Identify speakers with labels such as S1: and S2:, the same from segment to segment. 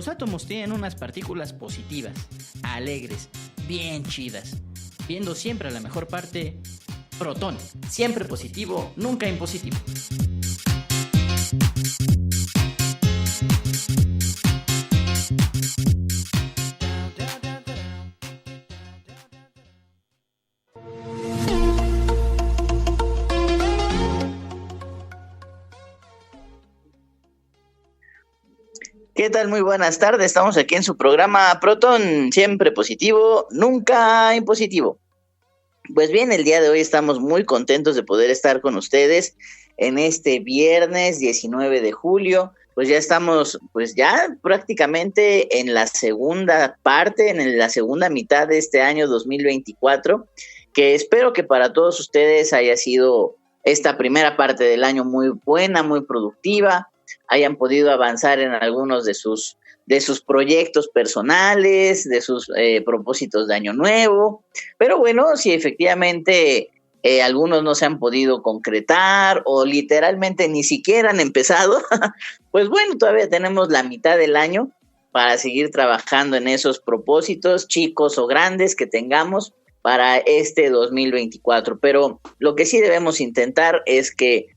S1: Los átomos tienen unas partículas positivas, alegres, bien chidas, viendo siempre a la mejor parte, protón, siempre positivo, nunca impositivo.
S2: ¿Qué tal? Muy buenas tardes. Estamos aquí en su programa Proton, siempre positivo, nunca impositivo. Pues bien, el día de hoy estamos muy contentos de poder estar con ustedes en este viernes 19 de julio. Pues ya estamos, pues ya prácticamente en la segunda parte, en la segunda mitad de este año 2024, que espero que para todos ustedes haya sido esta primera parte del año muy buena, muy productiva, hayan podido avanzar en algunos de sus proyectos personales, de sus propósitos de año nuevo. Pero bueno, si efectivamente algunos no se han podido concretar o literalmente ni siquiera han empezado, pues bueno, todavía tenemos la mitad del año para seguir trabajando en esos propósitos, chicos o grandes, que tengamos para este 2024. Pero lo que sí debemos intentar es que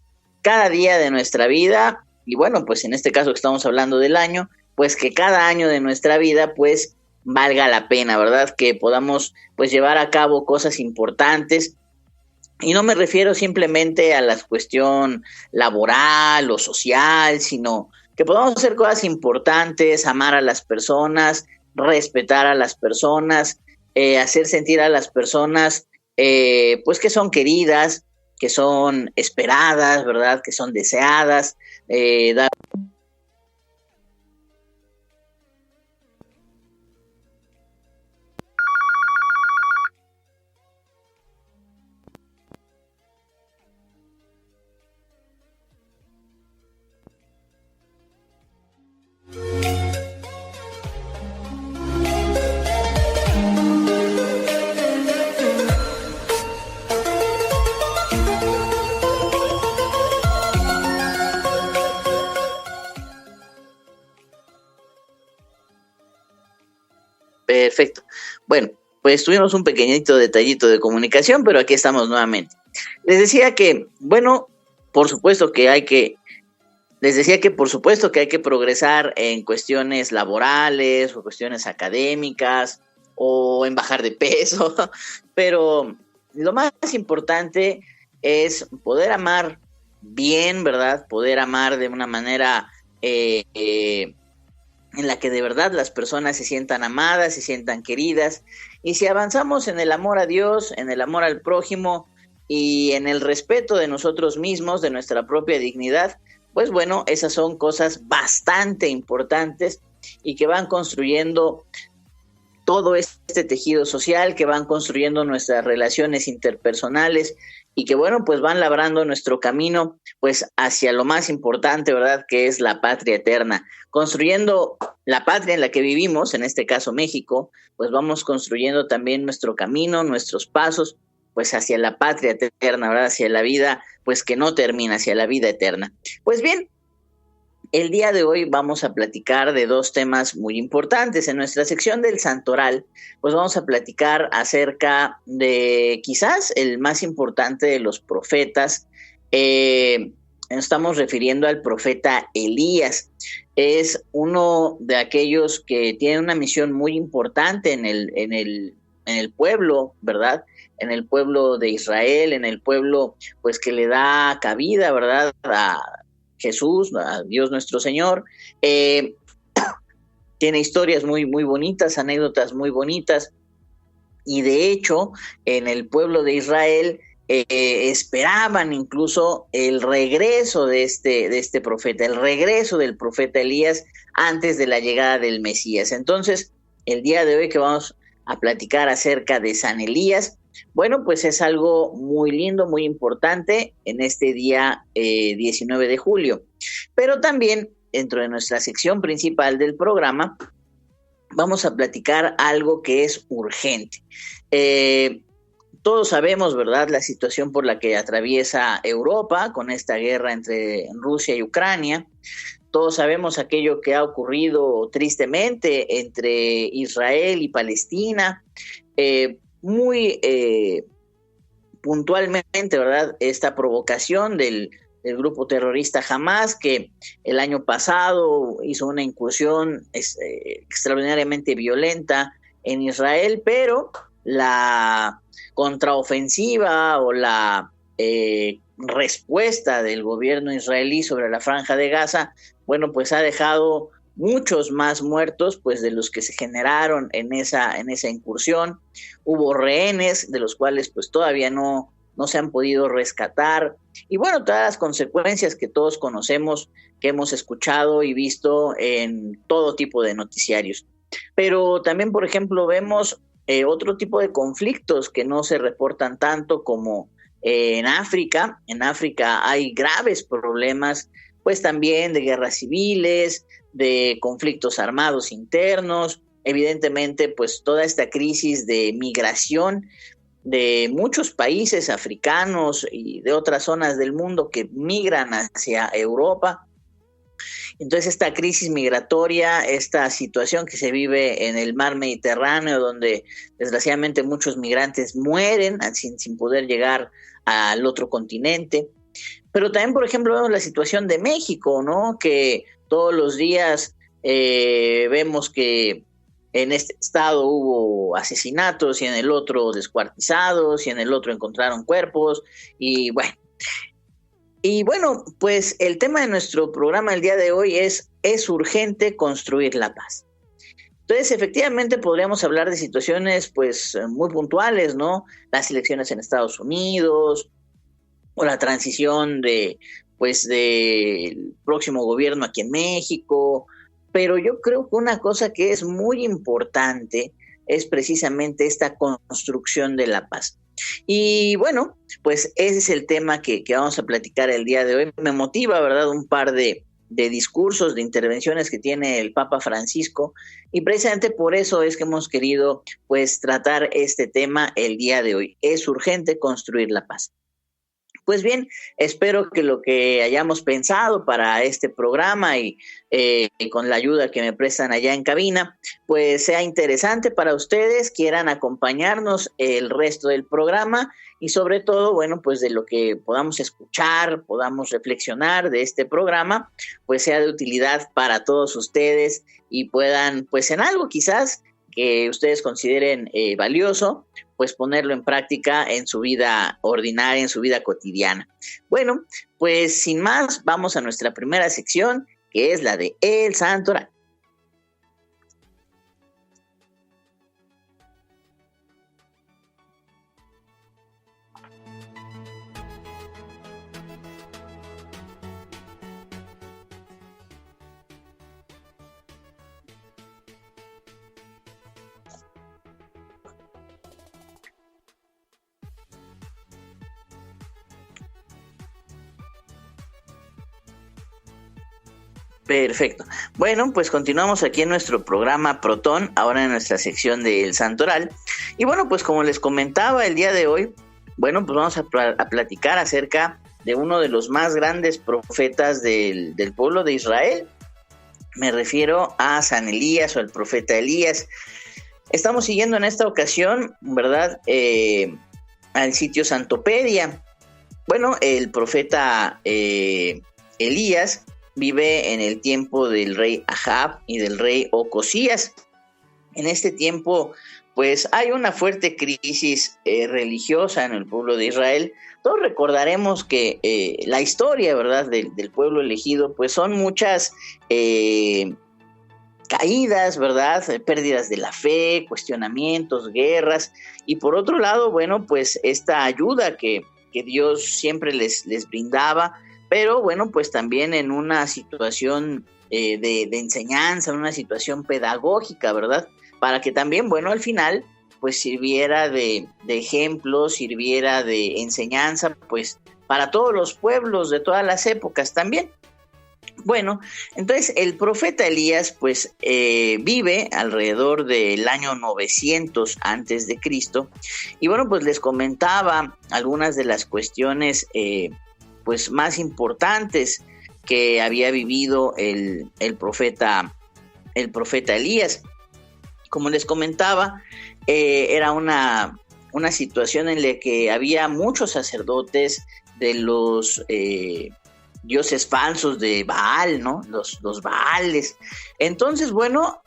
S2: cada día de nuestra vida, y bueno, pues en este caso que estamos hablando del año, pues que cada año de nuestra vida pues valga la pena, ¿verdad? Que podamos pues llevar a cabo cosas importantes. Y no me refiero simplemente a la cuestión laboral o social, sino que podamos hacer cosas importantes, amar a las personas, respetar a las personas, hacer sentir a las personas pues que son queridas, que son esperadas, ¿verdad? Que son deseadas, dar Perfecto. Bueno, pues tuvimos un pequeñito detallito de comunicación, pero aquí estamos nuevamente. Les decía que, bueno, por supuesto que hay que, les decía que por supuesto que hay que progresar en cuestiones laborales o cuestiones académicas o en bajar de peso, pero lo más importante es poder amar bien, ¿verdad? Poder amar de una manera en la que de verdad las personas se sientan amadas, se sientan queridas. Y si avanzamos en el amor a Dios, en el amor al prójimo y en el respeto de nosotros mismos, de nuestra propia dignidad, pues bueno, esas son cosas bastante importantes y que van construyendo todo este tejido social, que van construyendo nuestras relaciones interpersonales y que bueno, pues van labrando nuestro camino pues hacia lo más importante, ¿verdad? Que es la patria eterna. Construyendo la patria en la que vivimos, en este caso México, pues vamos construyendo también nuestro camino, nuestros pasos, pues hacia la patria eterna, ¿verdad? Hacia la vida, pues que no termina, hacia la vida eterna. Pues bien, el día de hoy vamos a platicar de dos temas muy importantes. En nuestra sección del Santoral, pues vamos a platicar acerca de quizás el más importante de los profetas. Estamos refiriendo al profeta Elías. Es uno de aquellos que tiene una misión muy importante en el pueblo, ¿verdad? En el pueblo de Israel, en el pueblo pues que le da cabida, ¿verdad? A Jesús, a Dios nuestro Señor. Tiene historias muy, muy bonitas, anécdotas muy bonitas, y de hecho en el pueblo de Israel esperaban incluso el regreso de este profeta, el regreso del profeta Elías antes de la llegada del Mesías. Entonces, el día de hoy que vamos a platicar acerca de San Elías, bueno, pues es algo muy lindo, muy importante en este día 19 de julio. Pero también dentro de nuestra sección principal del programa vamos a platicar algo que es urgente. Todos sabemos, ¿verdad?, la situación por la que atraviesa Europa con esta guerra entre Rusia y Ucrania. todos sabemos aquello que ha ocurrido tristemente entre Israel y Palestina, muy puntualmente, ¿verdad? Esta provocación del grupo terrorista Hamas, que el año pasado hizo una incursión extraordinariamente violenta en Israel, pero la contraofensiva o la respuesta del gobierno israelí sobre la Franja de Gaza, bueno, pues ha dejado muchos más muertos pues de los que se generaron en esa incursión. Hubo rehenes de los cuales pues todavía no se han podido rescatar, y bueno, todas las consecuencias que todos conocemos, que hemos escuchado y visto en todo tipo de noticiarios. Pero también, por ejemplo, vemos otro tipo de conflictos que no se reportan tanto como en África. En África hay graves problemas, pues también de guerras civiles, de conflictos armados internos, evidentemente pues toda esta crisis de migración de muchos países africanos y de otras zonas del mundo que migran hacia Europa. Entonces esta crisis migratoria, esta situación que se vive en el mar Mediterráneo, donde desgraciadamente muchos migrantes mueren sin poder llegar al otro continente. Pero también, por ejemplo, vemos la situación de México, ¿no? Que todos los días vemos que en este estado hubo asesinatos y en el otro descuartizados y en el otro encontraron cuerpos y bueno, pues el tema de nuestro programa el día de hoy es urgente construir la paz. Entonces, efectivamente podríamos hablar de situaciones pues muy puntuales, ¿no? Las elecciones en Estados Unidos o la transición del próximo gobierno aquí en México. Pero yo creo que una cosa que es muy importante es precisamente esta construcción de la paz. Y bueno, pues ese es el tema que vamos a platicar el día de hoy. Me motiva, ¿verdad?, un par de discursos, de intervenciones que tiene el Papa Francisco, y precisamente por eso es que hemos querido pues tratar este tema el día de hoy. Es urgente construir la paz. Pues bien, espero que lo que hayamos pensado para este programa y con la ayuda que me prestan allá en cabina, pues sea interesante para ustedes, quieran acompañarnos el resto del programa y sobre todo, bueno, pues de lo que podamos escuchar, podamos reflexionar de este programa, pues sea de utilidad para todos ustedes y puedan, pues en algo quizás que ustedes consideren valioso, pues ponerlo en práctica en su vida ordinaria, en su vida cotidiana. Bueno, pues sin más, vamos a nuestra primera sección, que es la de El Santoral. Perfecto. Bueno, pues continuamos aquí en nuestro programa Protón, ahora en nuestra sección del Santoral. Y bueno, pues como les comentaba el día de hoy, bueno, pues vamos a platicar acerca de uno de los más grandes profetas del pueblo de Israel. Me refiero a San Elías o el profeta Elías. Estamos siguiendo en esta ocasión, ¿verdad?, al sitio Santopedia. Bueno, el profeta Elías vive en el tiempo del rey Ahab y del rey Ocosías. En este tiempo, pues hay una fuerte crisis religiosa en el pueblo de Israel. Todos recordaremos que la historia, ¿verdad?, del pueblo elegido, pues son muchas caídas, ¿verdad?, pérdidas de la fe, cuestionamientos, guerras, y por otro lado, bueno, pues esta ayuda que Dios siempre les brindaba, pero bueno, pues también en una situación de enseñanza, en una situación pedagógica, ¿verdad?, para que también, bueno, al final, pues sirviera de ejemplo, sirviera de enseñanza, pues para todos los pueblos de todas las épocas también. Bueno, entonces el profeta Elías, pues vive alrededor del año 900 antes de Cristo, y bueno, pues les comentaba algunas de las cuestiones pues más importantes que había vivido el profeta Elías. Como les comentaba, era una situación en la que había muchos sacerdotes de los dioses falsos de Baal, ¿no? Los Baales. Entonces, bueno,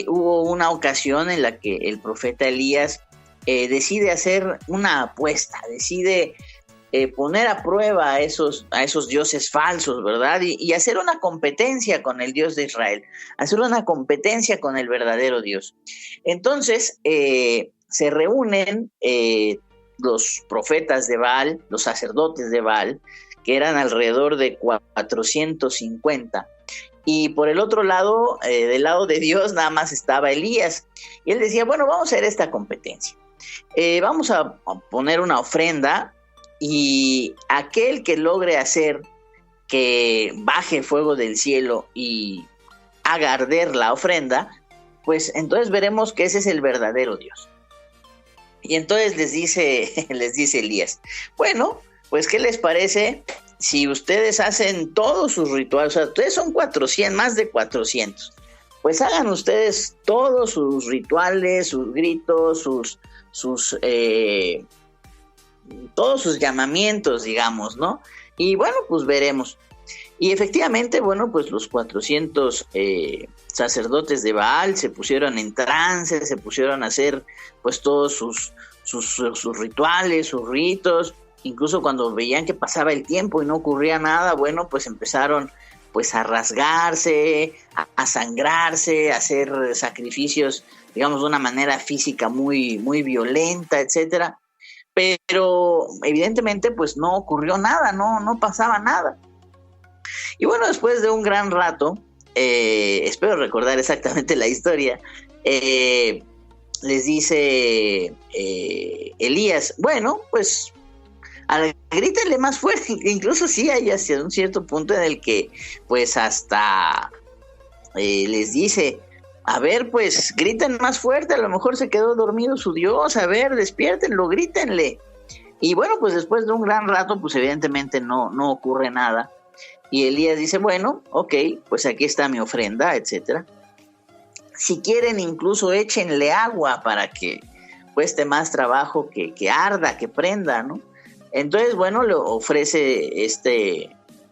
S2: hubo una ocasión en la que el profeta Elías decide hacer una apuesta, decide poner a prueba a esos dioses falsos, ¿verdad? Y hacer una competencia con el Dios de Israel, hacer una competencia con el verdadero Dios. Entonces, se reúnen los profetas de Baal, los sacerdotes de Baal, que eran alrededor de 450. Y por el otro lado, del lado de Dios, nada más estaba Elías. Y él decía, bueno, vamos a hacer esta competencia. Vamos a poner una ofrenda, y aquel que logre hacer que baje fuego del cielo y haga arder la ofrenda, pues entonces veremos que ese es el verdadero Dios. Y entonces les dice Elías, bueno, pues ¿qué les parece si ustedes hacen todos sus rituales? O sea, ustedes son 400, más de 400. Pues hagan ustedes todos sus rituales, sus gritos, todos sus llamamientos, digamos, ¿no? Y bueno, pues veremos. Y efectivamente, bueno, pues los 400 sacerdotes de Baal se pusieron en trance, se pusieron a hacer pues todos sus rituales, sus ritos. Incluso cuando veían que pasaba el tiempo y no ocurría nada, bueno, pues empezaron pues a rasgarse, a sangrarse, a hacer sacrificios, digamos, de una manera física muy, muy violenta, etcétera. Pero evidentemente pues no ocurrió nada, no pasaba nada. Y bueno, después de un gran rato, espero recordar exactamente la historia, les dice Elías, bueno, pues grítenle más fuerte. Incluso sí hay hacia un cierto punto en el que pues hasta les dice, a ver, pues griten más fuerte, a lo mejor se quedó dormido su Dios, a ver, despiértenlo, grítenle. Y bueno, pues después de un gran rato, pues evidentemente no ocurre nada. Y Elías dice, bueno, ok, pues aquí está mi ofrenda, etcétera. Si quieren, incluso échenle agua para que cueste más trabajo que arda, que prenda, ¿no? Entonces, bueno, le ofrece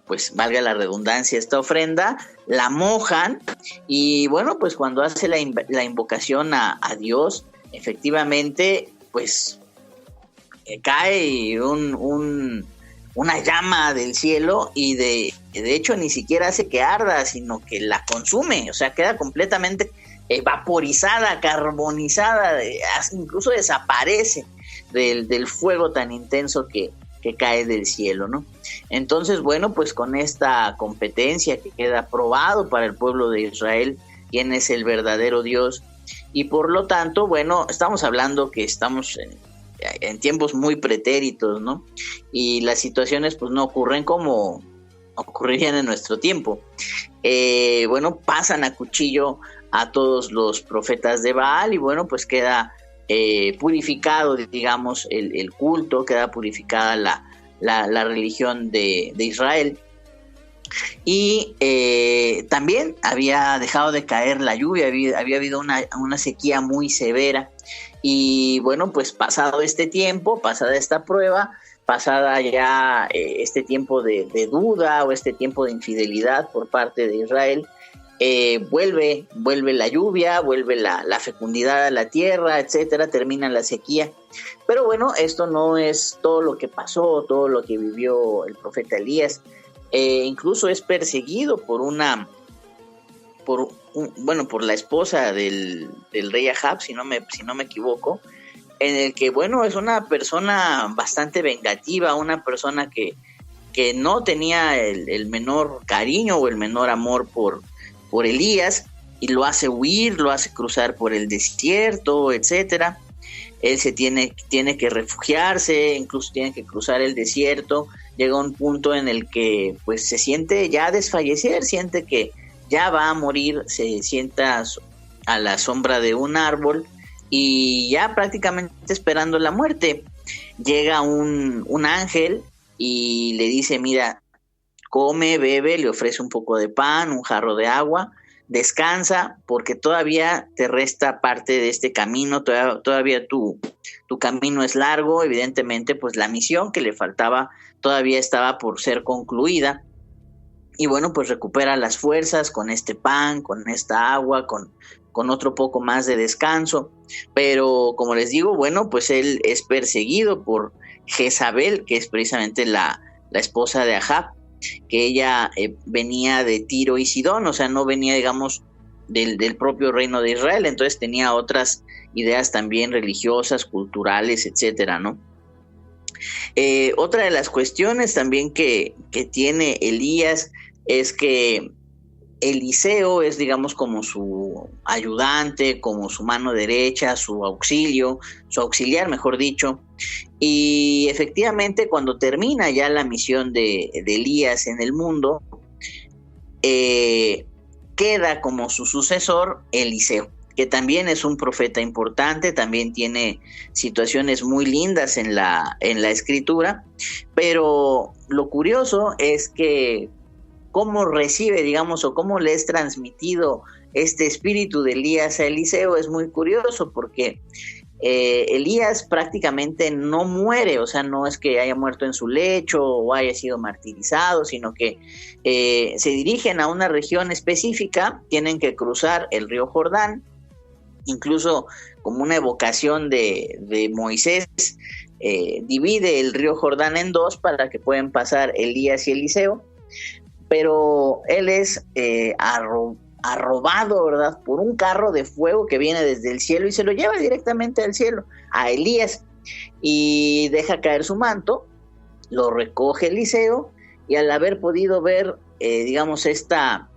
S2: pues valga la redundancia, esta ofrenda, la mojan, y bueno, pues cuando hace la invocación a Dios, efectivamente, pues cae una llama del cielo, y de hecho ni siquiera hace que arda, sino que la consume, o sea, queda completamente vaporizada, carbonizada, incluso desaparece del fuego tan intenso que cae del cielo, ¿no? Entonces, bueno, pues con esta competencia que queda probado para el pueblo de Israel quién es el verdadero Dios, y por lo tanto, bueno, estamos hablando que estamos en tiempos muy pretéritos, ¿no? Y las situaciones pues no ocurren como ocurrirían en nuestro tiempo. Bueno, pasan a cuchillo a todos los profetas de Baal, y bueno, pues queda purificado, digamos, el culto, queda purificada la religión de Israel. Y también había dejado de caer la lluvia, había habido una sequía muy severa. Y bueno, pues pasado este tiempo, pasada esta prueba, pasada ya este tiempo de duda o este tiempo de infidelidad por parte de Israel, vuelve la lluvia, vuelve la fecundidad a la tierra, etcétera, termina la sequía. Pero bueno, esto no es todo lo que pasó, todo lo que vivió el profeta Elías. Incluso es perseguido por la esposa del rey Ahab, si no me equivoco, en el que, bueno, es una persona bastante vengativa, una persona que no tenía el menor cariño o el menor amor por Elías, y lo hace huir, lo hace cruzar por el desierto, etcétera. Él se tiene que refugiarse, incluso tiene que cruzar el desierto. Llega un punto en el que pues se siente ya desfallecer, siente que ya va a morir, se sienta a la sombra de un árbol y ya prácticamente esperando la muerte. Llega un ángel y le dice, mira, come, bebe, le ofrece un poco de pan, un jarro de agua, descansa, porque todavía te resta parte de este camino, todavía tu camino es largo, evidentemente, pues la misión que le faltaba todavía estaba por ser concluida. Y bueno, pues recupera las fuerzas con este pan, con esta agua, con otro poco más de descanso. Pero como les digo, bueno, pues él es perseguido por Jezabel, que es precisamente la esposa de Ahab, que ella venía de Tiro y Sidón, o sea, no venía, digamos, del propio reino de Israel, entonces tenía otras ideas también religiosas, culturales, etcétera, ¿no? Otra de las cuestiones también que tiene Elías es que Eliseo es, digamos, como su ayudante, como su mano derecha, su auxiliar, mejor dicho. Y efectivamente, cuando termina ya la misión de Elías en el mundo, queda como su sucesor Eliseo, que también es un profeta importante, también tiene situaciones muy lindas en la escritura, pero lo curioso es que cómo recibe, digamos, o cómo le es transmitido este espíritu de Elías a Eliseo es muy curioso, porque Elías prácticamente no muere, o sea, no es que haya muerto en su lecho o haya sido martirizado, sino que se dirigen a una región específica, tienen que cruzar el río Jordán, incluso como una evocación de Moisés, divide el río Jordán en dos para que puedan pasar Elías y Eliseo, pero él es arrobado, ¿verdad?, por un carro de fuego que viene desde el cielo y se lo lleva directamente al cielo, a Elías, y deja caer su manto, lo recoge Eliseo, y al haber podido ver, digamos, esta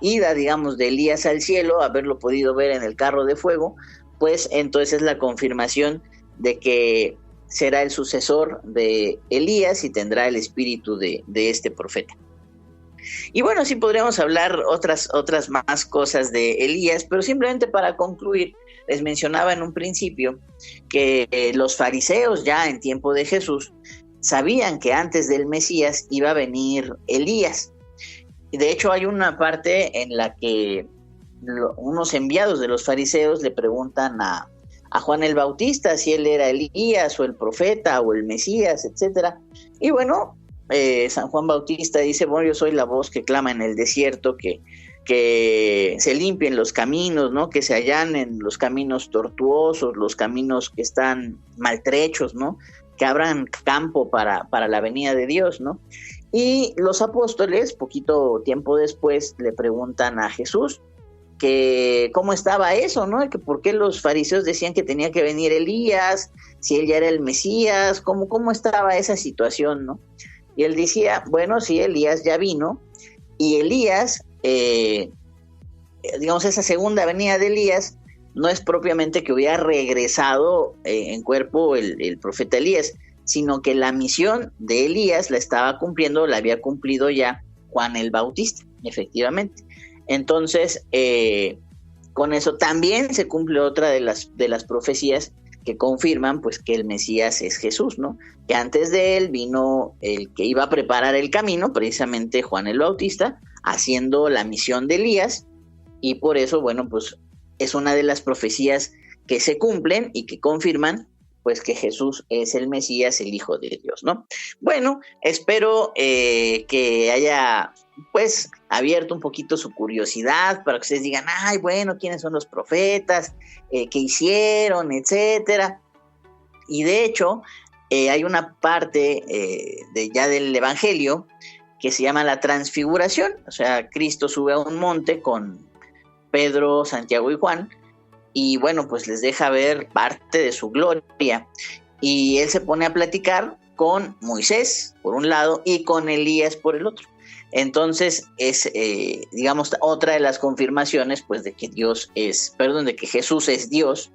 S2: ida, digamos, de Elías al cielo, haberlo podido ver en el carro de fuego, pues entonces es la confirmación de que será el sucesor de Elías y tendrá el espíritu de este profeta. Y bueno, sí podríamos hablar otras más cosas de Elías, pero simplemente para concluir, les mencionaba en un principio que los fariseos ya en tiempo de Jesús sabían que antes del Mesías iba a venir Elías. Y de hecho hay una parte en la que unos enviados de los fariseos le preguntan a Juan el Bautista si él era Elías o el profeta o el Mesías, etcétera. Y bueno, San Juan Bautista dice, bueno, yo soy la voz que clama en el desierto, que se limpien los caminos, ¿no?, que se allanen los caminos tortuosos, los caminos que están maltrechos, ¿no?, que abran campo para la venida de Dios, ¿no? Y los apóstoles, poquito tiempo después, le preguntan a Jesús que cómo estaba eso, ¿no? Que por qué los fariseos decían que tenía que venir Elías, si él ya era el Mesías, cómo estaba esa situación, ¿no? Y él decía, bueno, sí, Elías ya vino, y Elías, digamos, esa segunda venida de Elías, no es propiamente que hubiera regresado en cuerpo el profeta Elías, sino que la misión de Elías la estaba cumpliendo, la había cumplido ya Juan el Bautista, efectivamente. Entonces, con eso también se cumple otra de las profecías que confirman, pues, que el Mesías es Jesús, ¿no? Que antes de él vino el que iba a preparar el camino, precisamente Juan el Bautista, haciendo la misión de Elías, y por eso, bueno, pues, es una de las profecías que se cumplen y que confirman, pues, que Jesús es el Mesías, el Hijo de Dios, ¿no? Bueno, espero que haya, pues, abierto un poquito su curiosidad para que ustedes digan, ay, bueno, ¿quiénes son los profetas? ¿Qué hicieron? Etcétera. Y de hecho, hay una parte del Evangelio que se llama la Transfiguración, o sea, Cristo sube a un monte con Pedro, Santiago y Juan, y bueno, pues les deja ver parte de su gloria, y él se pone a platicar con Moisés por un lado y con Elías por el otro. Entonces es, digamos, otra de las confirmaciones, pues, de que de que Jesús es Dios,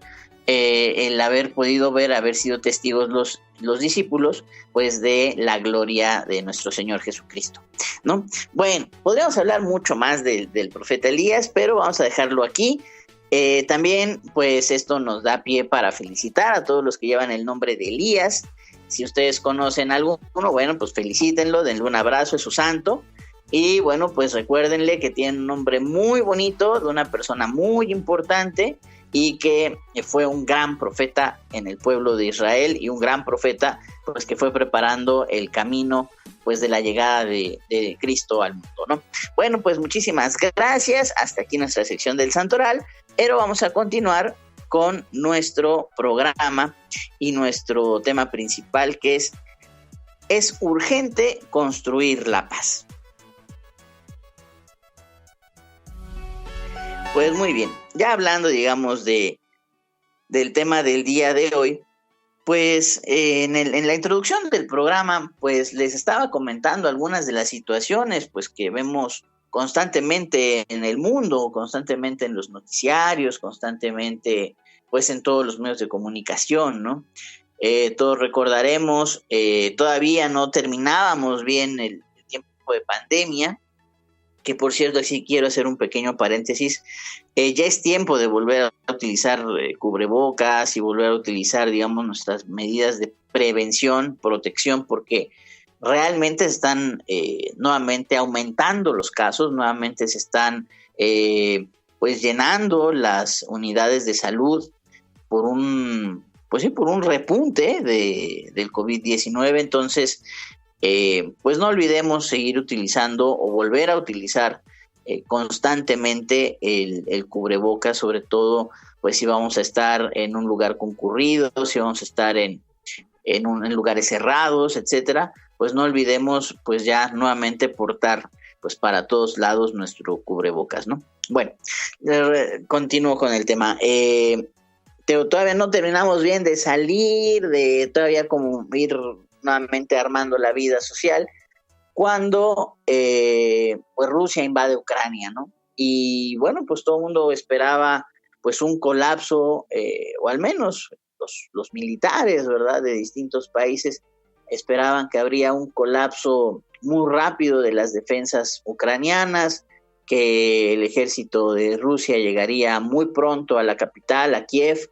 S2: el haber podido ver, haber sido testigos los discípulos, pues, de la gloria de nuestro Señor Jesucristo, ¿no? Bueno, podríamos hablar mucho más del profeta Elías, pero vamos a dejarlo aquí. También, pues, esto nos da pie para felicitar a todos los que llevan el nombre de Elías, Si ustedes conocen alguno, bueno, pues felicítenlo, denle un abrazo, es su santo. Y bueno, pues recuérdenle que tiene un nombre muy bonito, de una persona muy importante y que fue un gran profeta en el pueblo de Israel y un gran profeta pues que fue preparando el camino pues de la llegada de Cristo al mundo, ¿no? Bueno, pues muchísimas gracias, hasta aquí nuestra sección del Santoral, pero vamos a continuar con nuestro programa y nuestro tema principal, que es urgente construir la paz. Pues muy bien, ya hablando, digamos, del tema del día de hoy, pues en la introducción del programa, pues les estaba comentando algunas de las situaciones, pues que vemos constantemente en el mundo, constantemente en los noticiarios, constantemente, pues en todos los medios de comunicación, ¿no? Todos recordaremos, todavía no terminábamos bien el tiempo de pandemia, que por cierto, sí quiero hacer un pequeño paréntesis, ya es tiempo de volver a utilizar cubrebocas y volver a utilizar, digamos, nuestras medidas de prevención, protección, porque realmente están nuevamente aumentando los casos, nuevamente se están pues llenando las unidades de salud por un repunte del COVID-19, entonces pues no olvidemos seguir utilizando o volver a utilizar constantemente el cubrebocas, sobre todo pues si vamos a estar en un lugar concurrido, si vamos a estar en lugares cerrados, etcétera, pues no olvidemos pues ya nuevamente portar pues para todos lados nuestro cubrebocas, ¿no? Bueno, continúo con el tema. Todavía no terminamos bien de salir, de todavía como ir nuevamente armando la vida social, cuando pues Rusia invade Ucrania, ¿no? Y bueno, pues todo el mundo esperaba pues un colapso, o al menos los militares, ¿verdad?, de distintos países esperaban que habría un colapso muy rápido de las defensas ucranianas, que el ejército de Rusia llegaría muy pronto a la capital, a Kiev,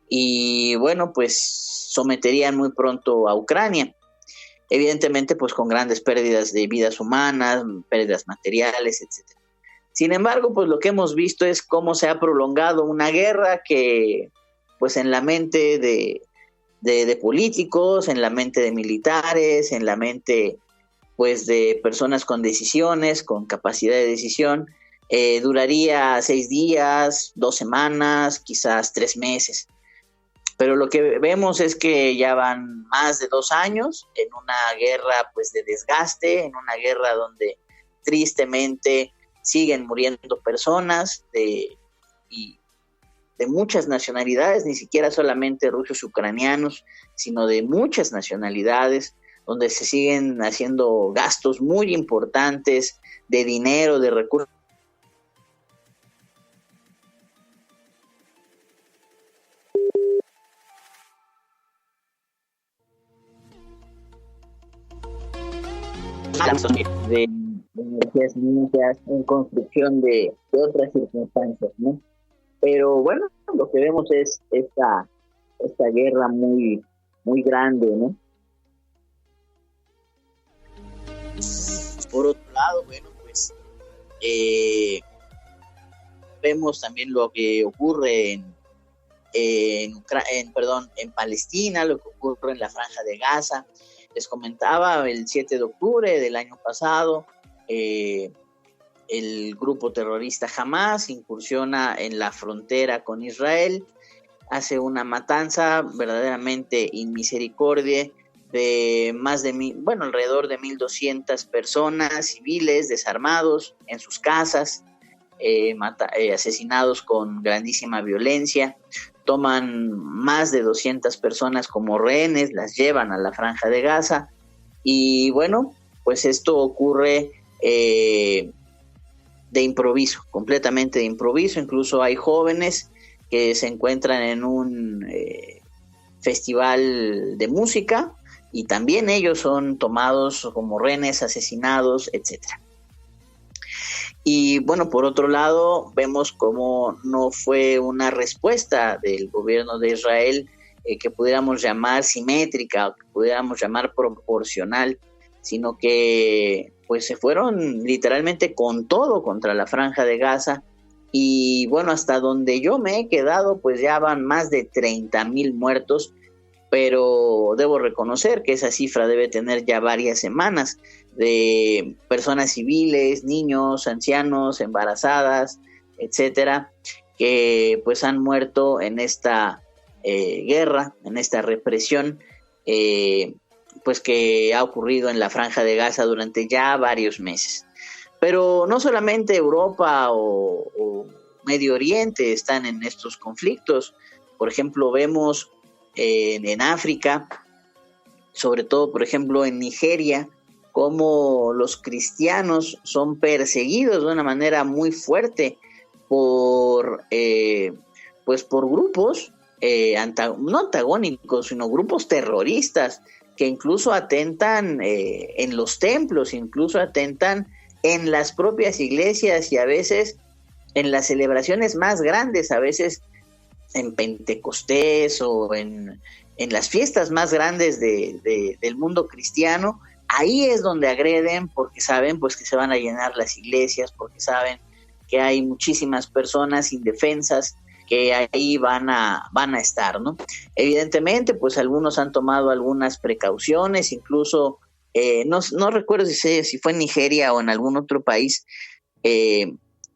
S2: y bueno, pues someterían muy pronto a Ucrania. Evidentemente, pues con grandes pérdidas de vidas humanas, pérdidas materiales, etc. Sin embargo, pues lo que hemos visto es cómo se ha prolongado una guerra que, pues en la mente de políticos, en la mente de militares, en la mente, pues de personas con decisiones, con capacidad de decisión, duraría 6 días, 2 semanas, quizás 3 meses. Pero lo que vemos es que ya van más de 2 años en una guerra pues de desgaste, en una guerra donde tristemente siguen muriendo personas de muchas nacionalidades, ni siquiera solamente rusos y ucranianos, sino de muchas nacionalidades, donde se siguen haciendo gastos muy importantes de dinero, de recursos. De energías limpias, en construcción de otras circunstancias, ¿no? Pero bueno, lo que vemos es esta guerra muy, muy grande, ¿no? Por otro lado, bueno, pues vemos también lo que ocurre en Palestina, lo que ocurre en la Franja de Gaza. Les comentaba, el 7 de octubre del año pasado, el grupo terrorista Hamas incursiona en la frontera con Israel, hace una matanza verdaderamente inmisericordia de alrededor de 1,200 personas civiles desarmados en sus casas, asesinados con grandísima violencia. Toman más de 200 personas como rehenes, las llevan a la Franja de Gaza, y bueno, pues esto ocurre de improviso, completamente de improviso. Incluso hay jóvenes que se encuentran en un festival de música y también ellos son tomados como rehenes, asesinados, etcétera. Y bueno, por otro lado, vemos cómo no fue una respuesta del gobierno de Israel que pudiéramos llamar simétrica o que pudiéramos llamar proporcional, sino que pues se fueron literalmente con todo contra la Franja de Gaza. Y bueno, hasta donde yo me he quedado, pues ya van más de 30,000 muertos, pero debo reconocer que esa cifra debe tener ya varias semanas de personas civiles, niños, ancianos, embarazadas, etcétera, que pues han muerto en esta guerra, en esta represión, pues que ha ocurrido en la Franja de Gaza durante ya varios meses. Pero no solamente Europa o Medio Oriente están en estos conflictos. Por ejemplo, vemos en África, sobre todo, por ejemplo, en Nigeria, cómo los cristianos son perseguidos de una manera muy fuerte por grupos no antagónicos, sino grupos terroristas que incluso atentan en los templos, incluso atentan en las propias iglesias y a veces en las celebraciones más grandes, a veces en Pentecostés o en las fiestas más grandes del mundo cristiano. Ahí es donde agreden porque saben pues que se van a llenar las iglesias, porque saben que hay muchísimas personas indefensas que ahí van a estar, ¿no? Evidentemente, pues algunos han tomado algunas precauciones, incluso no recuerdo si fue en Nigeria o en algún otro país,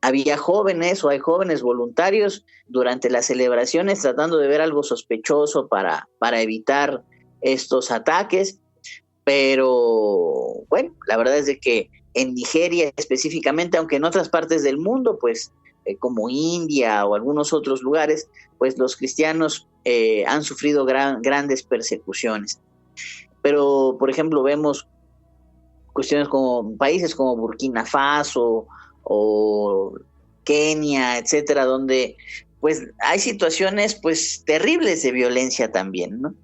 S2: había jóvenes o hay jóvenes voluntarios durante las celebraciones tratando de ver algo sospechoso para evitar estos ataques, pero bueno, la verdad es de que en Nigeria específicamente, aunque en otras partes del mundo, pues como India o algunos otros lugares, pues los cristianos han sufrido grandes persecuciones. Pero, por ejemplo, vemos cuestiones como países como Burkina Faso o Kenia, etcétera, donde pues hay situaciones pues terribles de violencia también, ¿no?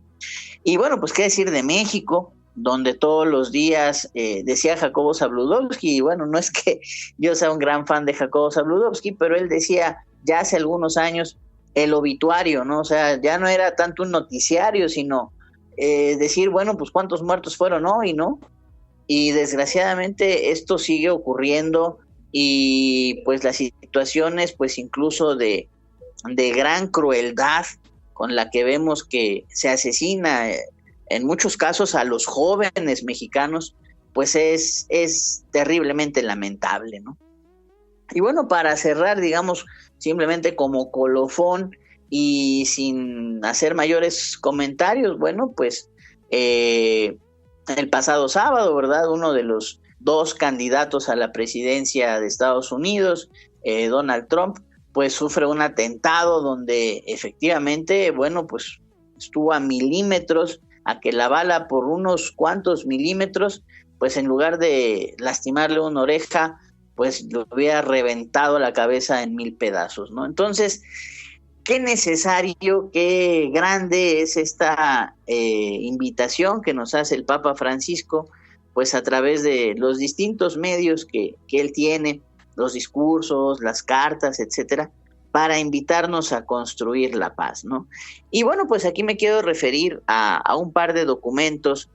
S2: Y bueno, pues qué decir de México, donde todos los días decía Jacobo Zabludovsky, y bueno, no es que yo sea un gran fan de Jacobo Zabludovsky, pero él decía ya hace algunos años el obituario, ¿no? O sea, ya no era tanto un noticiario, sino decir, bueno, pues cuántos muertos fueron hoy, ¿no? Y desgraciadamente esto sigue ocurriendo y pues las situaciones pues incluso de gran crueldad con la que vemos que se asesina en muchos casos a los jóvenes mexicanos, pues es terriblemente lamentable, ¿no? Y bueno, para cerrar, digamos, simplemente como colofón y sin hacer mayores comentarios, bueno, pues el pasado sábado, ¿verdad? Uno de los dos candidatos a la presidencia de Estados Unidos, Donald Trump, pues sufre un atentado donde efectivamente, bueno, pues estuvo a milímetros, a que la bala por unos cuantos milímetros, pues en lugar de lastimarle una oreja, pues le hubiera reventado la cabeza en 1000 pedazos, ¿no? Entonces, qué necesario, qué grande es esta invitación que nos hace el Papa Francisco, pues a través de los distintos medios que él tiene, los discursos, las cartas, etcétera, para invitarnos a construir la paz, ¿no? Y bueno, pues aquí me quiero referir a un par de documentos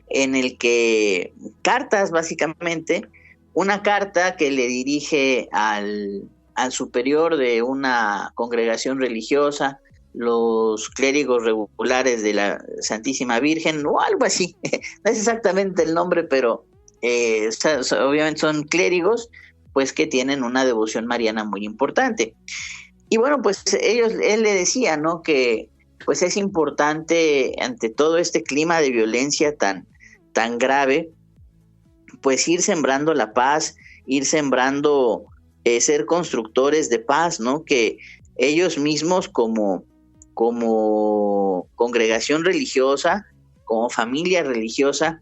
S2: en el que, cartas básicamente, una carta que le dirige al superior de una congregación religiosa, los clérigos regulares de la Santísima Virgen, o algo así, no es exactamente el nombre, pero obviamente son clérigos, pues que tienen una devoción mariana muy importante. Y bueno, pues él le decía, ¿no?, que pues es importante ante todo este clima de violencia tan grave, pues ir sembrando la paz, ir sembrando, ser constructores de paz, ¿no? Que ellos mismos como congregación religiosa, como familia religiosa,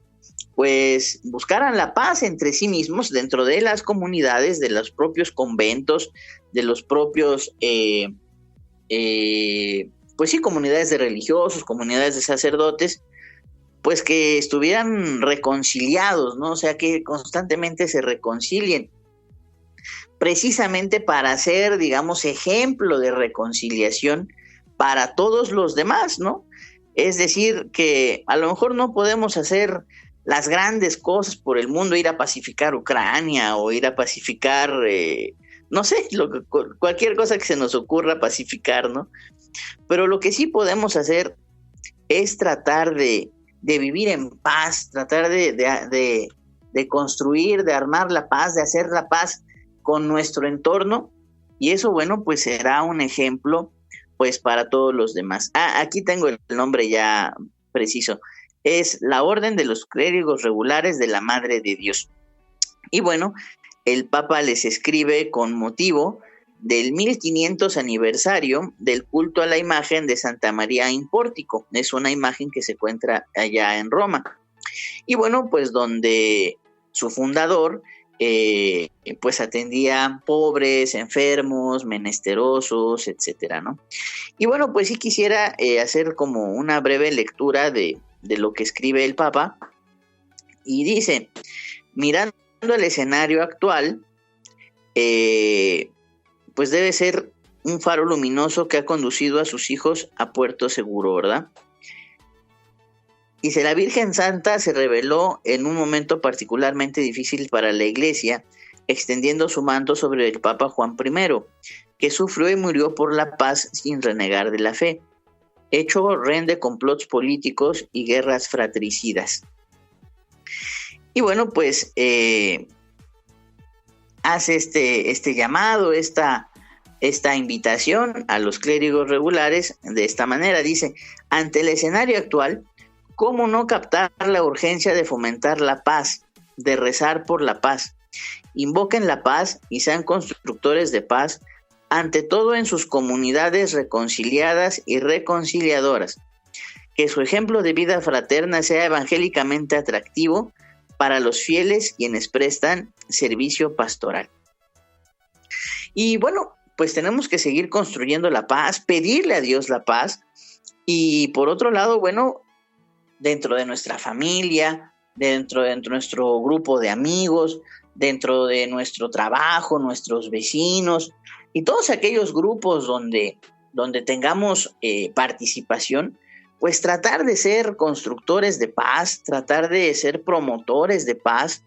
S2: pues buscaran la paz entre sí mismos dentro de las comunidades, de los propios conventos, de los propios, pues sí, comunidades de religiosos, comunidades de sacerdotes, pues que estuvieran reconciliados, ¿no? O sea, que constantemente se reconcilien, precisamente para ser, digamos, ejemplo de reconciliación para todos los demás, ¿no? Es decir, que a lo mejor no podemos hacer las grandes cosas por el mundo, ir a pacificar Ucrania o ir a pacificar, no sé, cualquier cosa que se nos ocurra pacificar, ¿no? Pero lo que sí podemos hacer es tratar de vivir en paz, tratar de construir, de armar la paz, de hacer la paz con nuestro entorno, y eso, bueno, pues será un ejemplo, pues, para todos los demás. Aquí tengo el nombre ya preciso, es la Orden de los Clérigos Regulares de la Madre de Dios. Y bueno, el Papa les escribe con motivo del 1500 aniversario del culto a la imagen de Santa María in Pórtico. Es una imagen que se encuentra allá en Roma. Y bueno, pues donde su fundador pues atendía pobres, enfermos, menesterosos, etcétera, ¿no? Y bueno, pues sí quisiera hacer como una breve lectura de lo que escribe el Papa. Y dice: mirando el escenario actual, pues debe ser un faro luminoso que ha conducido a sus hijos a puerto seguro, ¿verdad? Dice: la Virgen Santa se reveló en un momento particularmente difícil para la Iglesia, extendiendo su manto sobre el Papa Juan I, que sufrió y murió por la paz sin renegar de la fe, hecho rehén de complots políticos y guerras fratricidas. Y bueno, pues hace este llamado, esta invitación a los clérigos regulares de esta manera. Dice: ante el escenario actual, ¿cómo no captar la urgencia de fomentar la paz, de rezar por la paz? Invoquen la paz y sean constructores de paz, ante todo en sus comunidades reconciliadas y reconciliadoras. Que su ejemplo de vida fraterna sea evangélicamente atractivo para los fieles quienes prestan servicio pastoral. Y bueno, pues tenemos que seguir construyendo la paz, pedirle a Dios la paz, y por otro lado, bueno, dentro de nuestra familia, dentro de nuestro grupo de amigos, dentro de nuestro trabajo, nuestros vecinos y todos aquellos grupos donde tengamos participación, pues tratar de ser constructores de paz, tratar de ser promotores de paz,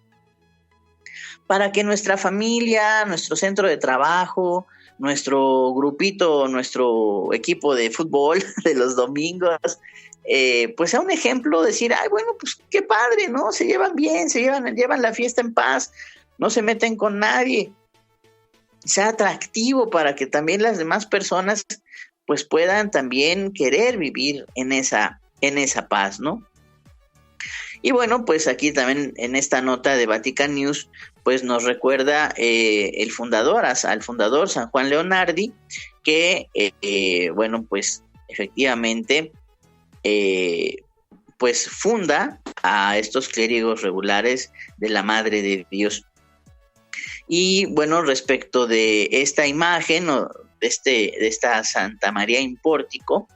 S2: para que nuestra familia, nuestro centro de trabajo, nuestro grupito, nuestro equipo de fútbol de los domingos, pues sea un ejemplo, decir: ay, bueno, pues qué padre, ¿no? Se llevan bien, llevan la fiesta en paz, no se meten con nadie. Sea atractivo para que también las demás personas pues puedan también querer vivir en esa paz, ¿no? Y bueno, pues aquí también en esta nota de Vatican News, pues nos recuerda al fundador San Juan Leonardi, que bueno, pues efectivamente pues funda a estos clérigos regulares de la Madre de Dios. Y bueno, respecto de esta imagen o de esta Santa María in Pórtico,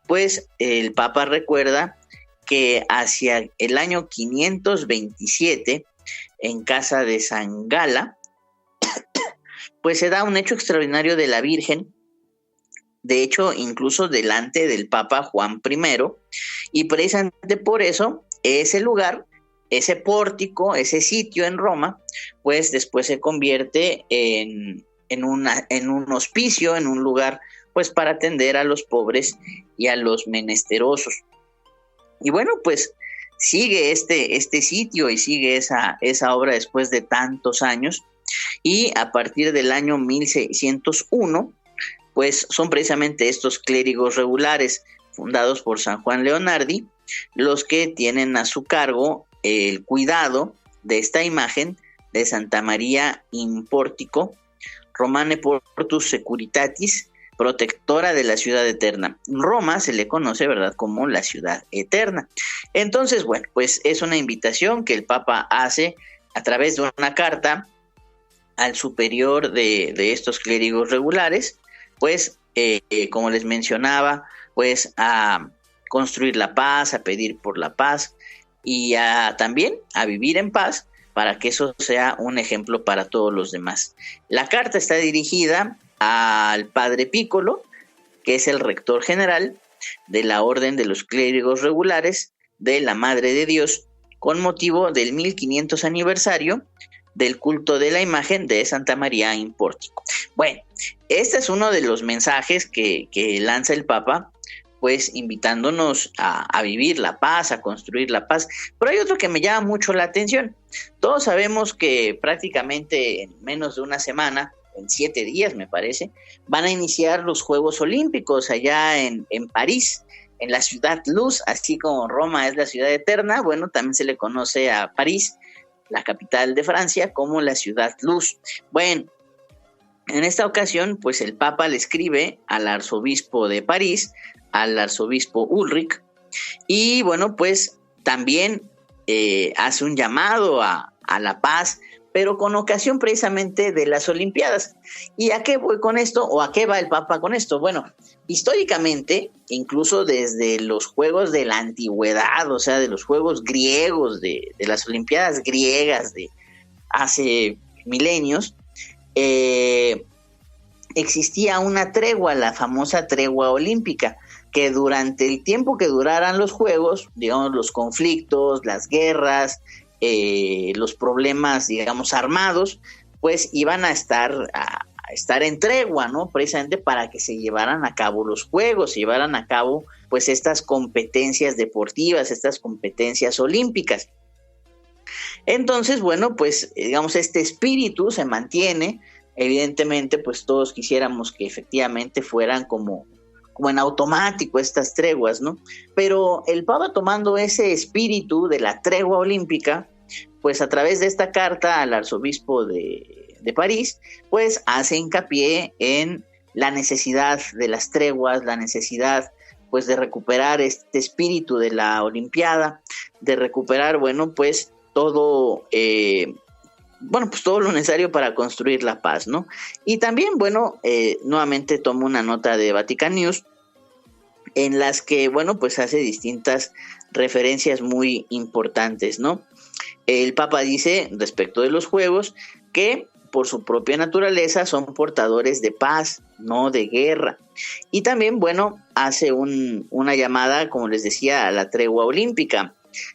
S2: pues el Papa recuerda que hacia el año 527, en casa de San Gala, pues se da un hecho extraordinario de la Virgen, de hecho incluso delante del Papa Juan I, y precisamente por eso ese lugar, ese pórtico, ese sitio en Roma, pues después se convierte en un hospicio, en un lugar pues para atender a los pobres y a los menesterosos. Y bueno, pues sigue este sitio y sigue esa obra después de tantos años, y a partir del año 1601, pues son precisamente estos clérigos regulares fundados por San Juan Leonardi los que tienen a su cargo el cuidado de esta imagen de Santa María in Pórtico, Romane Portus Securitatis, protectora de la ciudad eterna. Roma se le conoce, ¿verdad?, como la ciudad eterna. Entonces, bueno, pues es una invitación que el Papa hace a través de una carta al superior de estos clérigos regulares, pues, como les mencionaba, pues a construir la paz, a pedir por la paz y también a vivir en paz, para que eso sea un ejemplo para todos los demás. La carta está dirigida al padre Piccolo, que es el rector general de la Orden de los Clérigos Regulares de la Madre de Dios, con motivo del 1500 aniversario del culto de la imagen de Santa María in Pórtico. Bueno, este es uno de los mensajes que lanza el Papa, pues invitándonos a vivir la paz, a construir la paz. Pero hay otro que me llama mucho la atención. Todos sabemos que prácticamente en menos de una semana, en 7 días me parece, van a iniciar los Juegos Olímpicos allá en París, en la ciudad luz, así como Roma es la ciudad eterna. Bueno, también se le conoce a París, la capital de Francia, como la ciudad luz. Bueno, en esta ocasión, pues el Papa le escribe al arzobispo de París, al arzobispo Ulrich, y bueno, pues también hace un llamado a la paz, pero con ocasión precisamente de las Olimpiadas. ¿Y a qué voy con esto? ¿O a qué va el Papa con esto? Bueno, históricamente, incluso desde los Juegos de la Antigüedad, o sea, de los Juegos griegos, de las Olimpiadas griegas de hace milenios, existía una tregua, la famosa tregua olímpica, que durante el tiempo que duraran los Juegos, digamos, los conflictos, las guerras, los problemas, digamos, armados, pues iban a estar en tregua, ¿no? Precisamente para que se llevaran a cabo los Juegos, se llevaran a cabo, pues, estas competencias deportivas, estas competencias olímpicas. Entonces, bueno, pues, digamos, este espíritu se mantiene. Evidentemente, pues, todos quisiéramos que efectivamente fueran como en automático estas treguas, ¿no? Pero el Papa, tomando ese espíritu de la tregua olímpica, pues a través de esta carta al arzobispo de París, pues hace hincapié en la necesidad de las treguas, la necesidad pues de recuperar este espíritu de la Olimpiada, de recuperar, bueno, pues todo lo necesario para construir la paz, ¿no? Y también, bueno, nuevamente tomo una nota de Vatican News, en las que, bueno, pues hace distintas referencias muy importantes, ¿no? El Papa dice, respecto de los Juegos, que por su propia naturaleza son portadores de paz, no de guerra. Y también, bueno, hace una llamada, como les decía, a la tregua olímpica.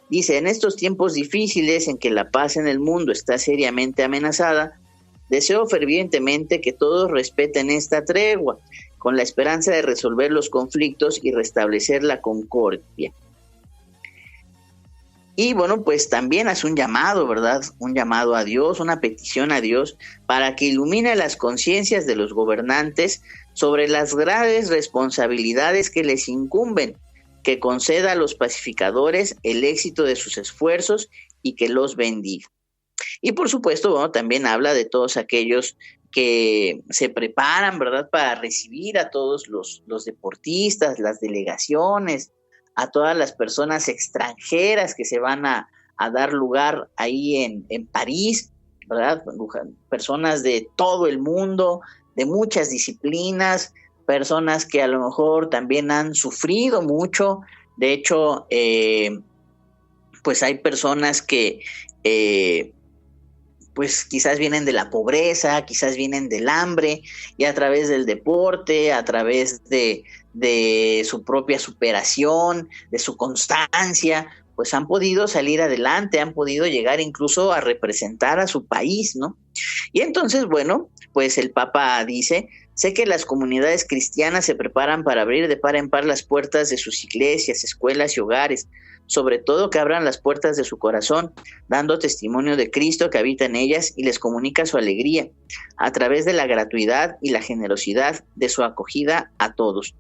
S2: Dice, en estos tiempos difíciles en que la paz en el mundo está seriamente amenazada, deseo fervientemente que todos respeten esta tregua, con la esperanza de resolver los conflictos y restablecer la concordia. Y bueno, pues también hace un llamado, ¿verdad? Un llamado a Dios, una petición a Dios para que ilumine las conciencias de los gobernantes sobre las graves responsabilidades que les incumben, que conceda a los pacificadores el éxito de sus esfuerzos y que los bendiga. Y por supuesto, bueno, también habla de todos aquellos que se preparan, ¿verdad?, para recibir a todos los deportistas, las delegaciones, a todas las personas extranjeras que se van a dar lugar ahí en París, ¿verdad? Personas de todo el mundo, de muchas disciplinas, personas que a lo mejor también han sufrido mucho. De hecho, pues hay personas que pues quizás vienen de la pobreza, quizás vienen del hambre, y a través del deporte, a través de su propia superación, de su constancia, pues han podido salir adelante, han podido llegar incluso a representar a su país, ¿no? Y entonces, bueno, pues el Papa dice, sé que las comunidades cristianas se preparan para abrir de par en par las puertas de sus iglesias, escuelas y hogares, sobre todo que abran las puertas de su corazón, dando testimonio de Cristo que habita en ellas y les comunica su alegría, a través de la gratuidad y la generosidad de su acogida a todos.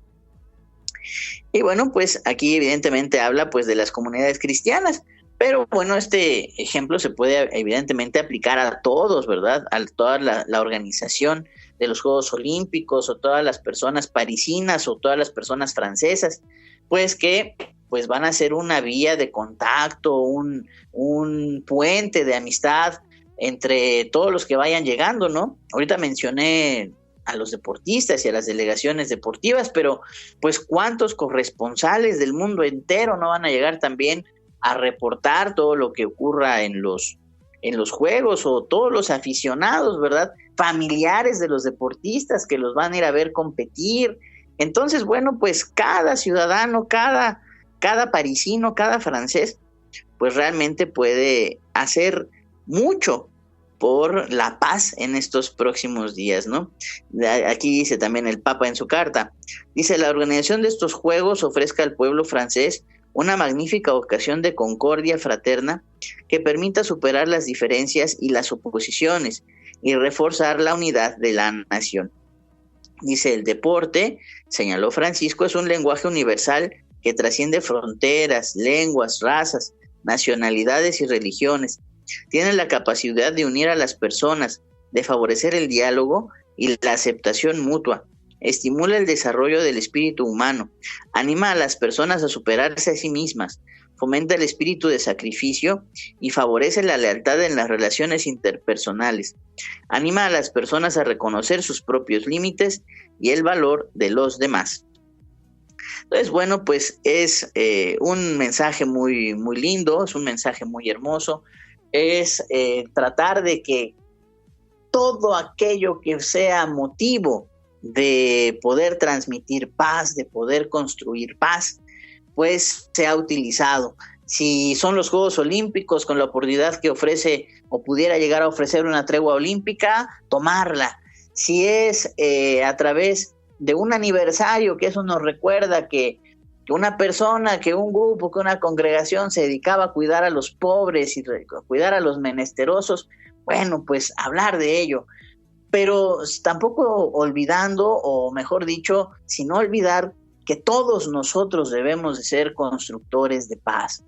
S2: Y bueno, pues aquí evidentemente habla pues de las comunidades cristianas, pero bueno, este ejemplo se puede evidentemente aplicar a todos, ¿verdad? A toda la organización de los Juegos Olímpicos, o todas las personas parisinas, o todas las personas francesas, pues que pues van a ser una vía de contacto, un puente de amistad entre todos los que vayan llegando, ¿no? Ahorita mencioné a los deportistas y a las delegaciones deportivas, pero pues cuántos corresponsales del mundo entero no van a llegar también a reportar todo lo que ocurra en los juegos, o todos los aficionados, ¿verdad? Familiares de los deportistas que los van a ir a ver competir, Entonces, bueno, pues cada ciudadano, cada parisino, cada francés, pues realmente puede hacer mucho por la paz en estos próximos días, ¿no? Aquí dice también el Papa en su carta, dice: la organización de estos juegos ofrezca al pueblo francés una magnífica ocasión de concordia fraterna que permita superar las diferencias y las oposiciones y reforzar la unidad de la nación. Dice: el deporte, señaló Francisco, es un lenguaje universal que trasciende fronteras, lenguas, razas, nacionalidades y religiones. Tiene la capacidad de unir a las personas, de favorecer el diálogo y la aceptación mutua. Estimula el desarrollo del espíritu humano, anima a las personas a superarse a sí mismas, fomenta el espíritu de sacrificio y favorece la lealtad en las relaciones interpersonales. Anima a las personas a reconocer sus propios límites y el valor de los demás. Entonces, bueno, pues es un mensaje muy, muy lindo, es un mensaje muy hermoso. Es tratar de que todo aquello que sea motivo de poder transmitir paz, de poder construir paz, pues sea utilizado. Si son los Juegos Olímpicos con la oportunidad que ofrece o pudiera llegar a ofrecer una tregua olímpica, tomarla. Si es a través de un aniversario, que eso nos recuerda que una persona, que un grupo, que una congregación se dedicaba a cuidar a los pobres y a cuidar a los menesterosos, bueno, pues hablar de ello. Pero tampoco olvidando, o mejor dicho, sin olvidar que todos nosotros debemos de ser constructores de paz.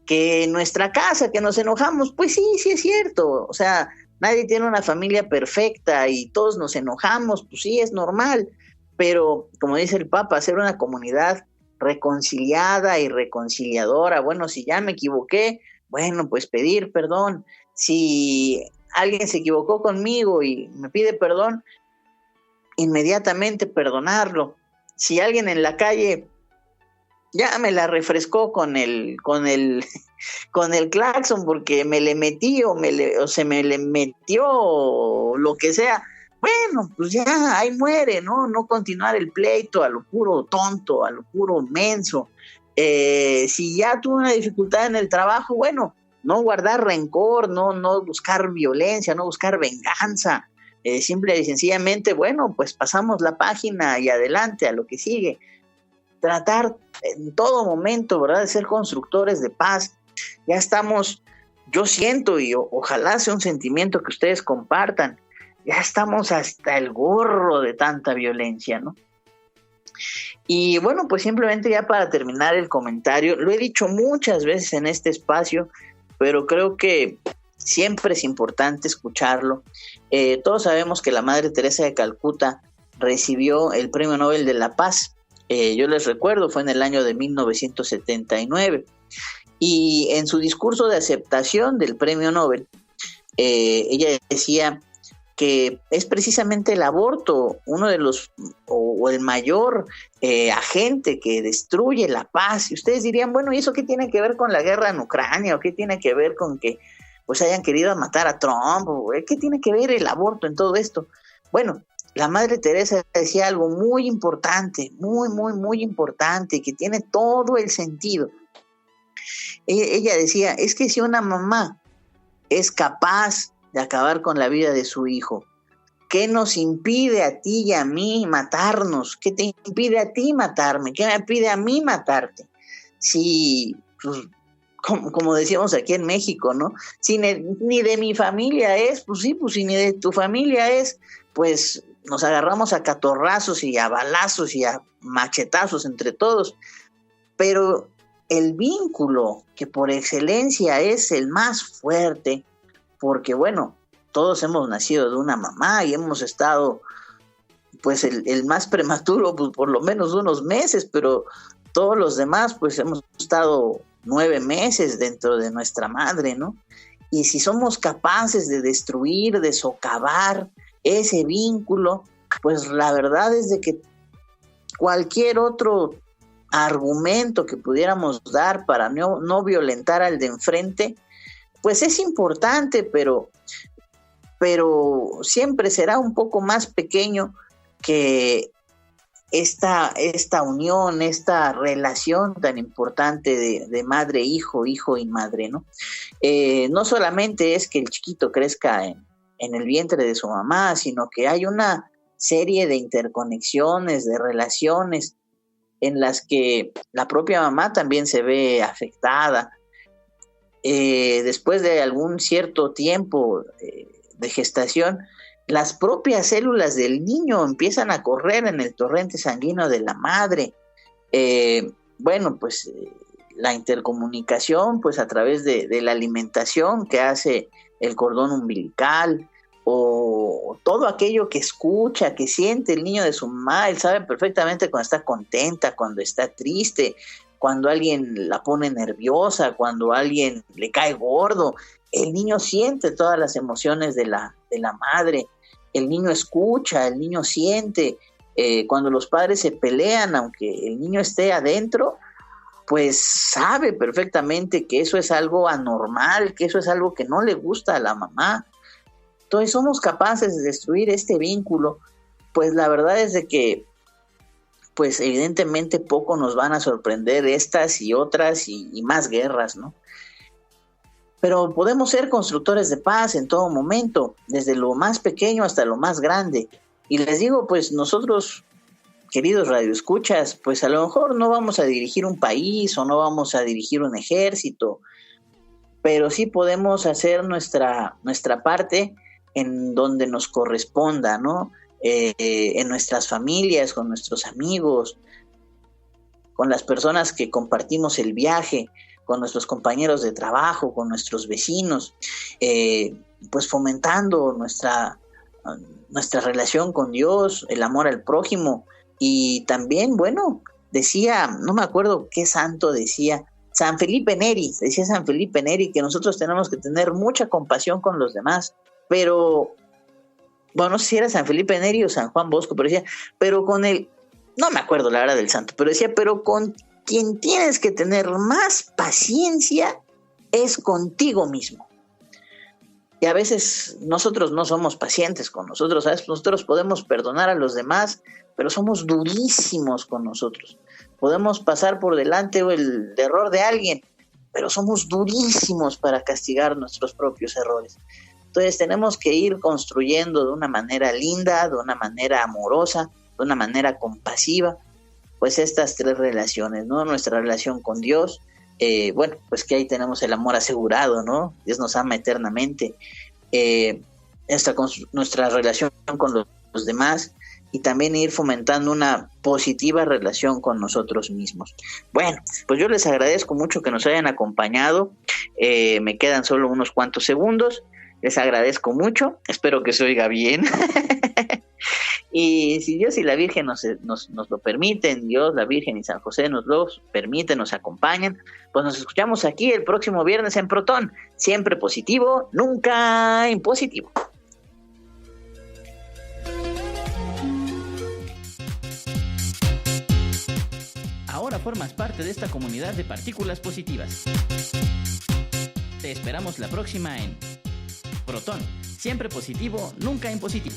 S2: Que en nuestra casa, que nos enojamos, pues sí es cierto. O sea, nadie tiene una familia perfecta y todos nos enojamos, pues sí, es normal. Pero, como dice el Papa, hacer una comunidad reconciliada y reconciliadora. Bueno, si ya me equivoqué, bueno, pues pedir perdón. Si alguien se equivocó conmigo y me pide perdón, inmediatamente perdonarlo. Si alguien en la calle ya me la refrescó con el claxon porque me le metí o se me le metió o lo que sea, bueno, pues ya ahí muere, ¿no? No continuar el pleito a lo puro tonto, a lo puro menso. Si ya tuve una dificultad en el trabajo, bueno, no guardar rencor, no buscar violencia, no buscar venganza. Simple y sencillamente, bueno, pues pasamos la página y adelante a lo que sigue. Tratar en todo momento, ¿verdad?, de ser constructores de paz. Ya estamos, yo siento, y ojalá sea un sentimiento que ustedes compartan, ya estamos hasta el gorro de tanta violencia, ¿no? Y bueno, pues simplemente ya para terminar el comentario, lo he dicho muchas veces en este espacio, pero creo que siempre es importante escucharlo. Todos sabemos que la Madre Teresa de Calcuta recibió el Premio Nobel de la Paz. Yo les recuerdo, fue en el año de 1979. Y en su discurso de aceptación del Premio Nobel, ella decía que es precisamente el aborto uno de los, o el mayor agente que destruye la paz. Y ustedes dirían, bueno, ¿y eso qué tiene que ver con la guerra en Ucrania? ¿O qué tiene que ver con que pues hayan querido matar a Trump? ¿Qué tiene que ver el aborto en todo esto? Bueno, la Madre Teresa decía algo muy importante, muy importante, que tiene todo el sentido. Ella decía, es que si una mamá es capaz de acabar con la vida de su hijo, ¿qué nos impide a ti y a mí matarnos? ¿Qué te impide a ti matarme? ¿Qué me impide a mí matarte? Si, pues, como decíamos aquí en México, ¿no? Si ni de mi familia es, pues sí, pues si ni de tu familia es, pues nos agarramos a catorrazos y a balazos y a machetazos entre todos. Pero el vínculo que por excelencia es el más fuerte, porque bueno, todos hemos nacido de una mamá y hemos estado, pues el más prematuro, pues por lo menos unos meses, pero todos los demás, pues hemos estado 9 meses dentro de nuestra madre, ¿no? Y si somos capaces de destruir, de socavar ese vínculo, pues la verdad es de que cualquier otro argumento que pudiéramos dar para no violentar al de enfrente, pues es importante, pero siempre será un poco más pequeño que esta unión, esta relación tan importante de madre-hijo, hijo y madre, ¿no? No solamente es que el chiquito crezca en el vientre de su mamá, sino que hay una serie de interconexiones, de relaciones en las que la propia mamá también se ve afectada. Después de algún cierto tiempo de gestación, las propias células del niño empiezan a correr en el torrente sanguíneo de la madre. La intercomunicación, pues a través de la alimentación que hace el cordón umbilical, o todo aquello que escucha, que siente el niño de su mamá. Él sabe perfectamente cuando está contenta, cuando está triste, cuando alguien la pone nerviosa, cuando alguien le cae gordo. El niño siente todas las emociones de la madre. El niño escucha, el niño siente. Cuando los padres se pelean, aunque el niño esté adentro, pues sabe perfectamente que eso es algo anormal, que eso es algo que no le gusta a la mamá. Entonces somos capaces de destruir este vínculo. Pues la verdad es de que, pues evidentemente poco nos van a sorprender estas y otras y más guerras, ¿no? Pero podemos ser constructores de paz en todo momento, desde lo más pequeño hasta lo más grande. Y les digo, pues nosotros, queridos radioescuchas, pues a lo mejor no vamos a dirigir un país o no vamos a dirigir un ejército, pero sí podemos hacer nuestra parte en donde nos corresponda, ¿no? En nuestras familias, con nuestros amigos, con las personas que compartimos el viaje, con nuestros compañeros de trabajo, con nuestros vecinos, pues fomentando nuestra relación con Dios, el amor al prójimo. Y también, bueno, decía, no me acuerdo qué santo decía, San Felipe Neri, que nosotros tenemos que tener mucha compasión con los demás, pero, bueno, no sé si era San Felipe Neri o San Juan Bosco, pero decía, pero con el, no me acuerdo la hora del santo, pero decía, pero con quien tienes que tener más paciencia es contigo mismo. Y a veces nosotros no somos pacientes con nosotros, ¿sabes? Nosotros podemos perdonar a los demás, pero somos durísimos con nosotros. Podemos pasar por delante el error de alguien, pero somos durísimos para castigar nuestros propios errores. Entonces tenemos que ir construyendo de una manera linda, de una manera amorosa, de una manera compasiva, pues estas tres relaciones, ¿no? Nuestra relación con Dios, pues que ahí tenemos el amor asegurado, ¿no? Dios nos ama eternamente. Nuestra relación con los demás, y también ir fomentando una positiva relación con nosotros mismos. Bueno, pues yo les agradezco mucho que nos hayan acompañado. Me quedan solo unos cuantos segundos. Les agradezco mucho. Espero que se oiga bien. Y si Dios y la Virgen nos lo permiten, Dios, la Virgen y San José nos lo permiten, nos acompañan, pues nos escuchamos aquí el próximo viernes en Protón. Siempre positivo, nunca impositivo.
S1: Ahora formas parte de esta comunidad de partículas positivas. Te esperamos la próxima en Protón. Siempre positivo, nunca impositivo.